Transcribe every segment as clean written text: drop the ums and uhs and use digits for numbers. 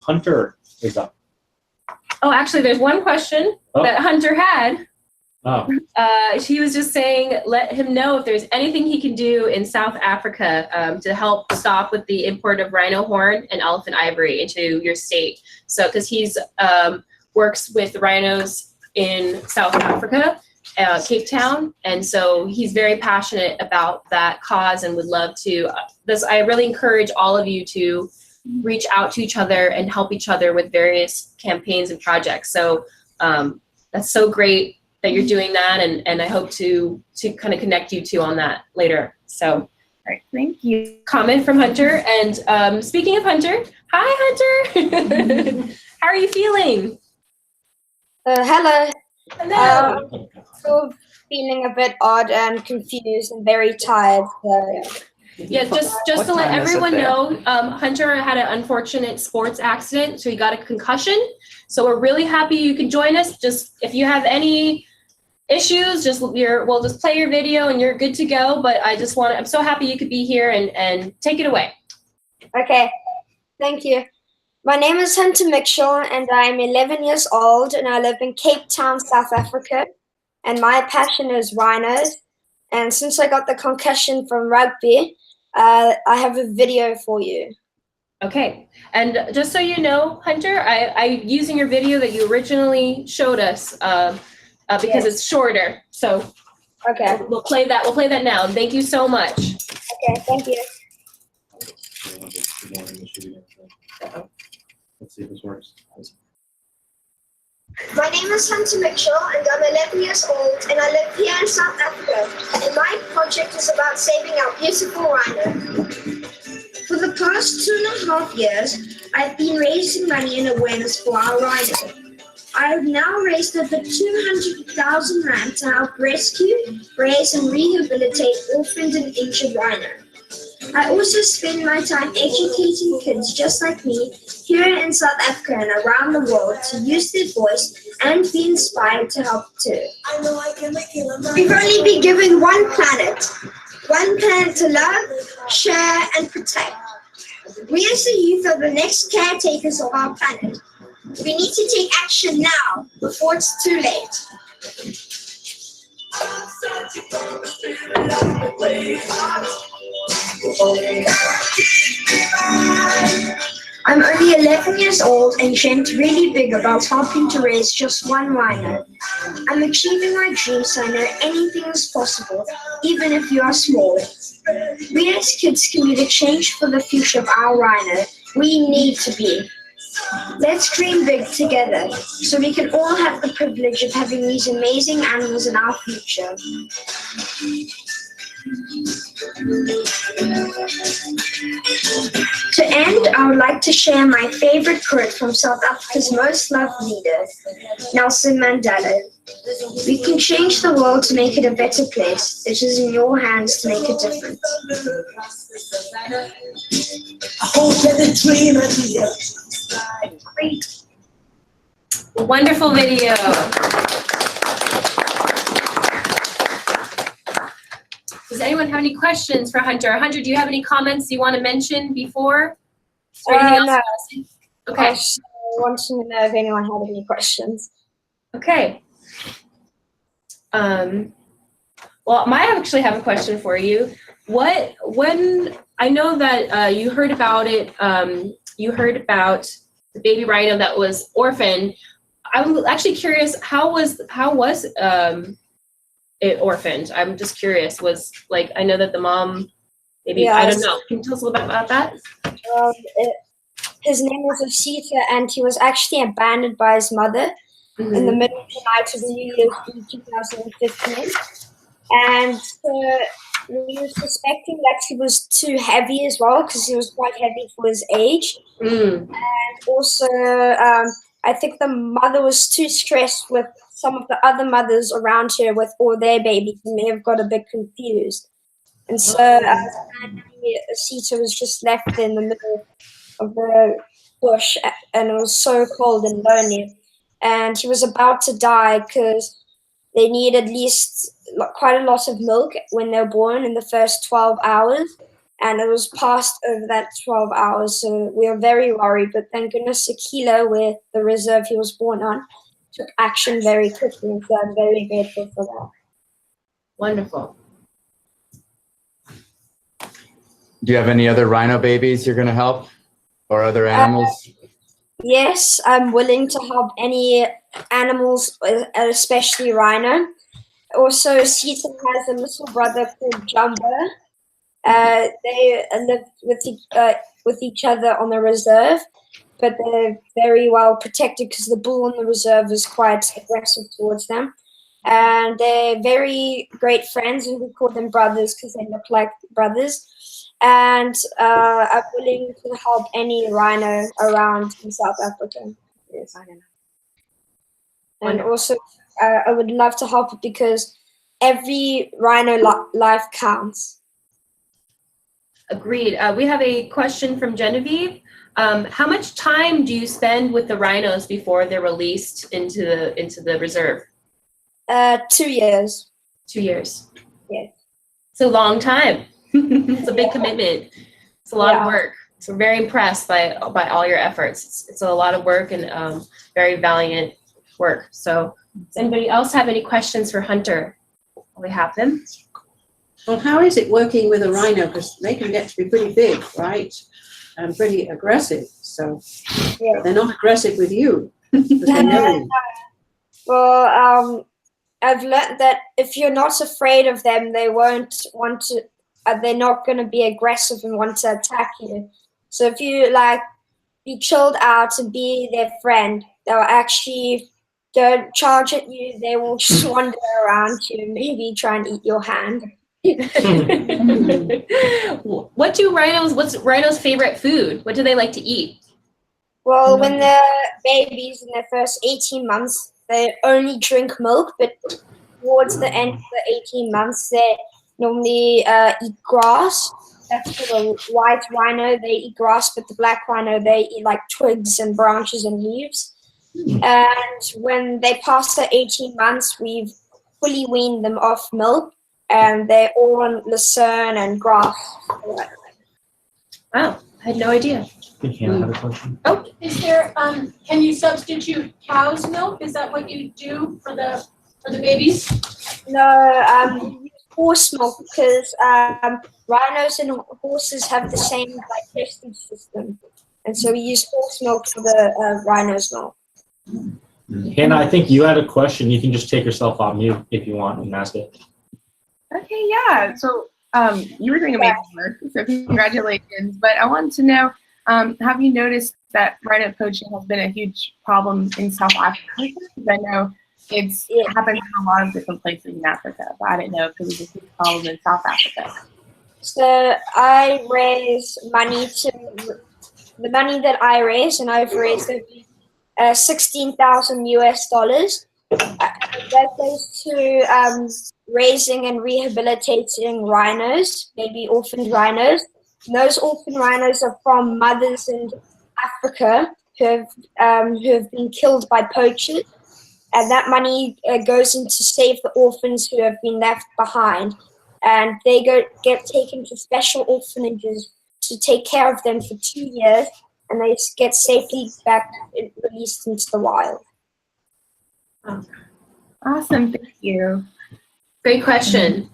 Hunter is up. Oh, actually, there's one question that Hunter had. Oh. She was just saying, let him know if there's anything he can do in South Africa to help stop with the import of rhino horn and elephant ivory into your state. So, because he's works with rhinos in South Africa, Cape Town, and so he's very passionate about that cause and would love to. I really encourage all of you to reach out to each other and help each other with various campaigns and projects. So that's so great that you're doing that, and I hope to kind of connect you two on that later. So, all right, thank you. Comment from Hunter, and speaking of Hunter, hi Hunter. How are you feeling? Hello. Hello. Still feeling a bit odd and confused and very tired. So. Yeah, just to let everyone know, Hunter had an unfortunate sports accident, so he got a concussion. So we're really happy you can join us. Just if you have any issues, we'll just play your video and you're good to go. But I'm so happy you could be here and take it away. Okay, thank you. My name is Hunter Mitchell and I'm 11 years old and I live in Cape Town, South Africa. And my passion is rhinos. And since I got the concussion from rugby, I have a video for you. Okay, and just so you know, Hunter, I'm using your video that you originally showed us because it's shorter. So okay, we'll play that. We'll play that now. Thank you so much. Okay, thank you. Let's see if this works. My name is Hunter Mitchell and I'm 11 years old and I live here in South Africa. And my project is about saving our beautiful rhino. For the past 2.5 years, I've been raising money and awareness for our rhino. I have now raised over 200,000 rand to help rescue, raise and rehabilitate orphaned and injured rhino. I also spend my time educating kids just like me here in South Africa and around the world to use their voice and be inspired to help too. We've only been given one planet to love, share and protect. We as the youth are the next caretakers of our planet. We need to take action now before it's too late. I'm only 11 years old and dreamt really big about helping to raise just one rhino. I'm achieving my dreams so I know anything is possible, even if you are small. We as kids can be the change for the future of our rhino. We need to be. Let's dream big together so we can all have the privilege of having these amazing animals in our future. To end, I would like to share my favorite quote from South Africa's most loved leader, Nelson Mandela. We can change the world to make it a better place. It is in your hands to make a difference. I hope that the dream of the great. Wonderful video. Does anyone have any questions for Hunter? Hunter, do you have any comments you want to mention before? Or anything else? No. Okay. I want to know if anyone had any questions. Okay. Well, I actually have a question for you. When I know that you heard about it, you heard about the baby rhino that was orphaned. I was actually curious, how was it orphaned? I'm just curious. I know that the mom, maybe, yes. I don't know. Can you tell us a little bit about that? His name was Osita, and he was actually abandoned by his mother in the middle of the night of New Year's Eve 2015. And we were suspecting that he was too heavy as well, because he was quite heavy for his age. And also, I think the mother was too stressed with some of the other mothers around her with all their babies and may have got a bit confused. And so Osita was just left in the middle of the bush, and it was so cold and lonely. And he was about to die because they need at least quite a lot of milk when they're born in the first 12 hours. and it was past over that 12 hours, so we were very worried. But thank goodness Aquila, with the reserve he was born on, took action very quickly, so I'm very grateful for that. Wonderful. Do you have any other rhino babies you're going to help, or other animals? Yes, I'm willing to help any animals, especially rhino. Also, Sita has a little brother called Jumbo. They live with each other on the reserve, but they're very well protected because the bull on the reserve is quite aggressive towards them. And they're very great friends, and we call them brothers because they look like brothers. And I'm willing to help any rhino around in South Africa. Yes. And also, I would love to help because every rhino life counts. Agreed. We have a question from Genevieve. How much time do you spend with the rhinos before they're released into the reserve? 2 years. 2 years. Yes. It's a long time. It's a big commitment. It's a lot of work. So we're very impressed by all your efforts. It's a lot of work and very valiant work. So does anybody else have any questions for Hunter? We have them. Well, how is it working with a rhino? Because they can get to be pretty big, right? And pretty aggressive. So they're not aggressive with you. They know you. Well, I've learned that if you're not afraid of them, they won't want to. They're not going to be aggressive and want to attack you. So if you be chilled out and be their friend, they'll actually don't charge at you. They will just wander around you, maybe try and eat your hand. What's rhinos' favorite food? What do they like to eat? Well, when they're babies in their first 18 months, they only drink milk, but towards the end of the 18 months, they normally eat grass. That's for the white rhino. They eat grass, but the black rhino, they eat like twigs and branches and leaves. And when they pass the 18 months, we've fully weaned them off milk, and they're all on lucerne and grass. Wow, I had no idea. Hannah had a question. Oh, Is there, can you substitute cow's milk? Is that what you do for the babies? No, we use horse milk because rhinos and horses have the same digestive system. And so we use horse milk for the rhino's milk. Hannah, I think you had a question. You can just take yourself off mute if you want and ask it. Okay, yeah. So you were doing amazing work, so congratulations. But I wanted to know, have you noticed that rhino poaching has been a huge problem in South Africa? Because I know it happens in a lot of different places in Africa, but I didn't know if it was a huge problem in South Africa. So I raise money the money that I raise, and I've raised $16,000 US. That goes to raising and rehabilitating rhinos, maybe orphaned rhinos. And those orphan rhinos are from mothers in Africa who have been killed by poachers, and that money goes in to save the orphans who have been left behind, and they get taken to special orphanages to take care of them for 2 years, and they get safely back released into the wild. Awesome, thank you. great question.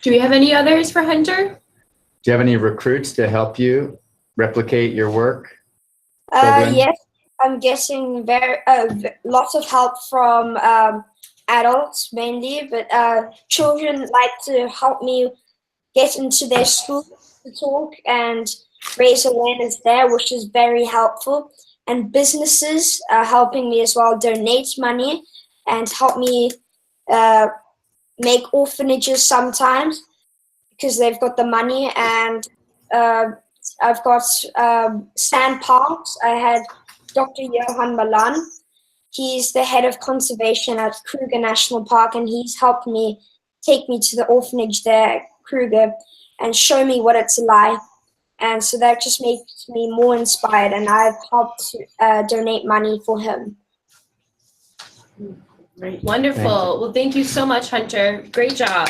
Do we have any others for Hunter? Do you have any recruits to help you replicate your work? Yes, I'm getting lots of help from adults mainly, but children like to help me get into their school to talk and raise awareness there, which is very helpful. And businesses are helping me as well donate money and help me make orphanages sometimes because they've got the money. And I've got sand parks. I had Dr. Johan Malan. He's the head of conservation at Kruger National Park, and he's helped me take me to the orphanage there at Kruger and show me what it's like. And so that just makes me more inspired, and I've helped donate money for him. Wonderful. Well, thank you so much, Hunter. Great job.